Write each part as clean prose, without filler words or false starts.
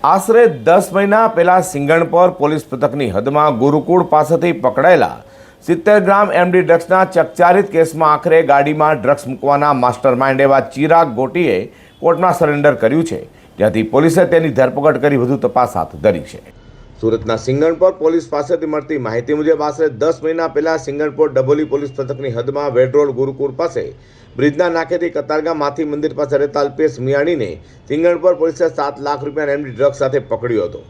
આશરે 10 મહિના પહેલા સિંગણપોર પોલીસ પથકની હદમાં ગુરુકુળ પાસેથી પકડાયેલા 70 ગ્રામ એમડી ડ્રગ્સના ચકચારિત કેસમાં આખરે ગાડીમાં ડ્રગ્સ મૂકવાના માસ્ટર માઇન્ડ એવા ચિરાગ ગોટીએ કોર્ટમાં સરેન્ડર કર્યું છે, જ્યાંથી પોલીસે તેની ધરપકડ કરી વધુ તપાસ હાથ ધરી છે। સુરતના સિંગણપોર પોલીસ પાસેથી મળતી માહિતી મુજબ આશરે 10 મહિના પહેલા સિંગણપોર ડભોલી પોલીસ પથકની હદમાં વેડરોડ ગુરુકુળ પાસે બ્રિજના નાકેથી કતારગામ માથી મંદિર પાસે રહેતા અલ્પેશ મિયાણીને સિંગણપોર પોલીસે 7 લાખ રૂપિયા એમડી ડ્રગ્સ સાથે પકડ્યો હતો।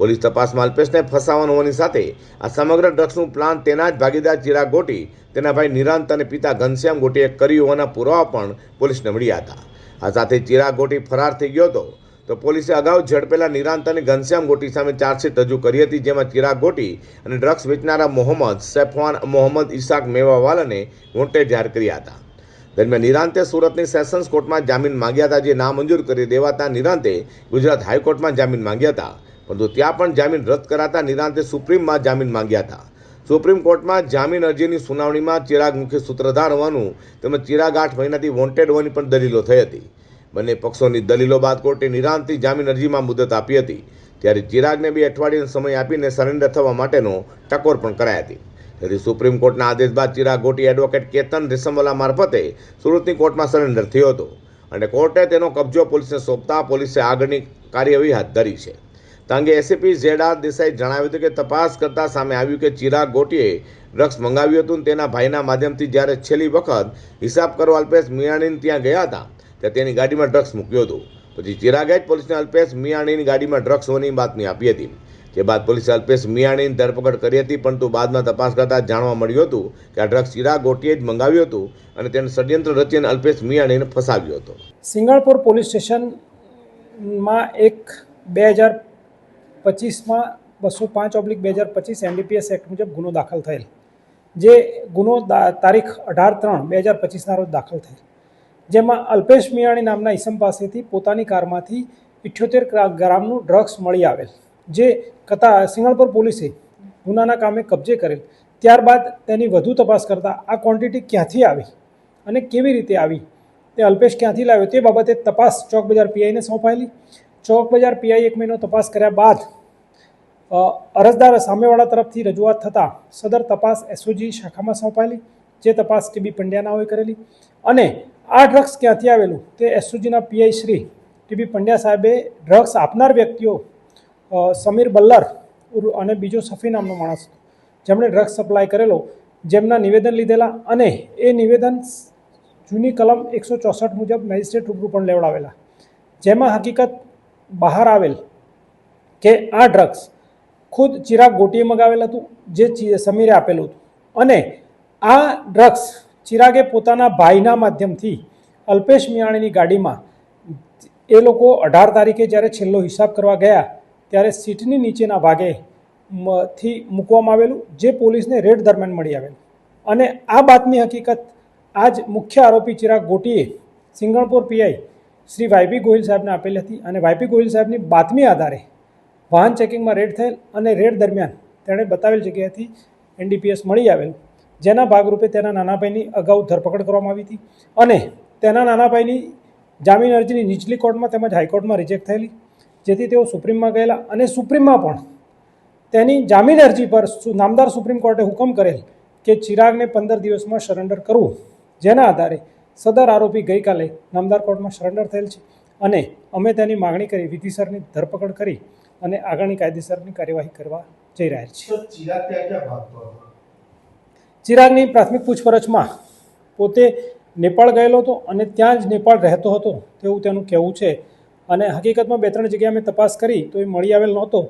પોલીસ તપાસમાં અલ્પેશને ફસાવવાનો હોવાની સાથે આ સમગ્ર ડ્રગ્સનું પ્લાન તેના જ ભાગીદાર ચિરાગ ગોટી, તેના ભાઈ નિરાંત અને પિતા ઘનશ્યામ ગોટીએ કર્યું હોવાના પુરાવા પણ પોલીસને મળ્યા હતા। આ સાથે ચિરાગ ગોટી ફરાર થઈ ગયો હતો તો પોલીસે અગાઉ ઝડપેલા નિરાંત અને ઘનશ્યામ ગોટી સામે ચાર્જશીટ રજૂ કરી હતી, જેમાં ચિરાગ ગોટી અને ડ્રગ્સ વેચનારા મોહમ્મદ સૈફવાન મોહમ્મદ ઇસાક મેવાવાલાને વોન્ટેડ જાહેર કર્યા હતા। દરમિયાન નિરાંતે સુરતની સેશન્સ કોર્ટમાં જામીન માંગ્યા હતા, જે નામંજૂર કરી દેવાતા નિરાંતે ગુજરાત હાઈકોર્ટમાં જામીન માંગ્યા હતા, પરંતુ ત્યાં પણ જામીન રદ કરાતા નિરાંતે સુપ્રીમમાં જામીન માંગ્યા હતા। સુપ્રીમ કોર્ટમાં જામીન અરજીની સુનાવણીમાં ચિરાગ મુખ્ય સૂત્રધાર હોવાનું તેમજ ચિરાગ 8 મહિનાથી વોન્ટેડ હોવાની પણ દલીલો થઈ હતી। બંને પક્ષોની દલીલો બાદ કોર્ટે નિરાંતની જામીન અરજીમાં મુદત આપી હતી, ત્યારે ચિરાગને 2 અઠવાડિયાનો સમય આપીને સરેન્ડર થવા માટેનો ટકોર પણ કરાઈ હતી। તેથી સુપ્રીમ કોર્ટના આદેશ બાદ ચિરાગ ગોટી એડવોકેટ કેતન રેશમવાલા મારફતે સુરતની કોર્ટમાં સરેન્ડર થયો હતો અને કોર્ટે તેનો કબજો પોલીસને સોંપતા પોલીસે આગળની કાર્યવાહી હાથ ધરી છે। આ અંગે એસીપી ZR દેસાઈએ જણાવ્યું હતું કે તપાસ કરતા સામે આવ્યું કે ચિરાગ ગોટીએ ડ્રગ્સ મંગાવ્યું હતું અને તેના ભાઈના માધ્યમથી જ્યારે છેલ્લી વખત હિસાબ કરવા અલ્પેશ મિયાણીને ત્યાં ગયા હતા ત્યારે તેની ગાડીમાં ડ્રગ્સ મૂક્યું હતું। પછી ચિરાગે જ પોલીસને અલ્પેશ મિયાણીની ગાડીમાં ડ્રગ્સ હોવાની બાતમી આપી હતી, જે બાદ પોલીસે અલ્પેશ મિયાણીની ધરપકડ કરી હતી, પરંતુ બાદમાં તપાસ કરતા જાણવા મળ્યું હતું કે આ ડ્રગ્સ ચિરાગ ગોટીએ જ મંગાવ્યું હતું અને તેને ષડયંત્ર રચીને અલ્પેશ મિયાણીને ફસાવ્યો હતો। સિંગણપુર પોલીસ સ્ટેશનમાં એક 2025માં 205/2025 એનડીપીએસ એક્ટ મુજબ ગુનો દાખલ થયેલ, જે ગુનો તારીખ 18/3/2025ના રોજ દાખલ થયેલ, જેમાં અલ્પેશ મિયાણી નામના ઈસમ પાસેથી પોતાની કારમાંથી 78 ગ્રામનું ડ્રગ્સ મળી આવેલ, જે સિંગણપુર પોલીસે ગુનાના કામે કબજે કરેલ। ત્યારબાદ તેની વધુ તપાસ કરતાં આ ક્વોન્ટિટી ક્યાંથી આવી અને કેવી રીતે આવી, તે અલ્પેશ ક્યાંથી લાવ્યો તે બાબતે તપાસ ચોક બજાર પીઆઈને સોંપાયેલી। ચોક બજાર પીઆઈ 1 મહિનો તપાસ કર્યા બાદ અરજદાર સામેવાળા તરફથી રજૂઆત થતાં સદર તપાસ એસઓજી શાખામાં સોંપાયેલી, જે તપાસ ટીબી પંડ્યાનાઓએ કરેલી અને આ ડ્રગ્સ ક્યાંથી આવેલું તે એસઓજીના પીઆઈ શ્રી ટીબી પંડ્યા સાહેબે ડ્રગ્સ આપનાર વ્યક્તિઓ સમીર બલ્લર અને બીજો સફી નામનો માણસ, જેમણે ડ્રગ્સ સપ્લાય કરેલો, જેમના નિવેદન લીધેલા અને એ નિવેદન જૂની કલમ 164 મુજબ મેજિસ્ટ્રેટ રૂબરૂ પણ લેવડાવેલા, જેમાં હકીકત બહાર આવેલ કે આ ડ્રગ્સ ખુદ ચિરાગ ગોટીએ મગાવેલ હતું, જે સમીરે આપેલું હતું અને આ ડ્રગ્સ ચિરાગે પોતાના ભાઈના માધ્યમથી અલ્પેશ મિયાણીની ગાડીમાં એ લોકો 18 તારીખે જ્યારે છેલ્લો હિસાબ કરવા ગયા ત્યારે સીટની નીચેના ભાગેથી મૂકવામાં આવેલું, જે પોલીસને રેડ દરમિયાન મળી આવેલું અને આ બાતમી હકીકત આજ મુખ્ય આરોપી ચિરાગ ગોટીએ સિંગણપુર પીઆઈ શ્રી વાયપી ગોહિલ સાહેબને આપેલી હતી અને વાયપી ગોહિલ સાહેબની બાતમી આધારે વાહન ચેકિંગમાં રેડ થયેલ અને રેડ દરમિયાન તેણે બતાવેલ જગ્યાએથી એનડીપીએસ મળી આવેલ, જેના ભાગરૂપે તેના નાના ભાઈની અગાઉ ધરપકડ કરવામાં આવી હતી અને તેના નાના ભાઈની જામીન અરજીની નીચલી કોર્ટમાં તેમજ હાઈકોર્ટમાં રિજેક્ટ થયેલી, જેથી તેઓ સુપ્રીમમાં ગયેલા અને સુપ્રીમમાં પણ તેની જામીન અરજી પર નામદાર સુપ્રીમ કોર્ટે હુકમ કરેલ કે ચિરાગને 15 દિવસમાં સરેન્ડર કરવું, જેના આધારે સદર આરોપી ગઈકાલે નામદાર કોર્ટમાં સરેન્ડર થયેલ છે અને અમે તેની માગણી કરી વિધિસરની ધરપકડ કરી અને આગળની કાયદેસરની કાર્યવાહી કરવા જઈ રહ્યા છીએ। ચિરાગની પ્રાથમિક પૂછપરછમાં પોતે નેપાળ ગયેલો હતો અને ત્યાં જ નેપાળ રહેતો હતો તેવું તેનું કહેવું છે અને હકીકતમાં 2-3 જગ્યાએ મેં તપાસ કરી તો એ મળી આવેલ નહોતો,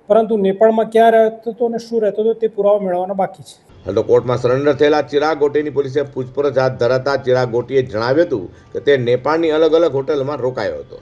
પરંતુ નેપાળમાં ક્યાં રહેતો હતો અને શું રહેતો હતો તે પુરાવા મેળવવાના બાકી છે। તો કોર્ટમાં સરેન્ડર થયેલા ચિરાગ ગોટીની પોલીસે પૂછપરછ હાથ ધરાતા ચિરાગ ગોટીએ જણાવ્યું હતું કે તે નેપાળની અલગ અલગ હોટલમાં રોકાયો હતો।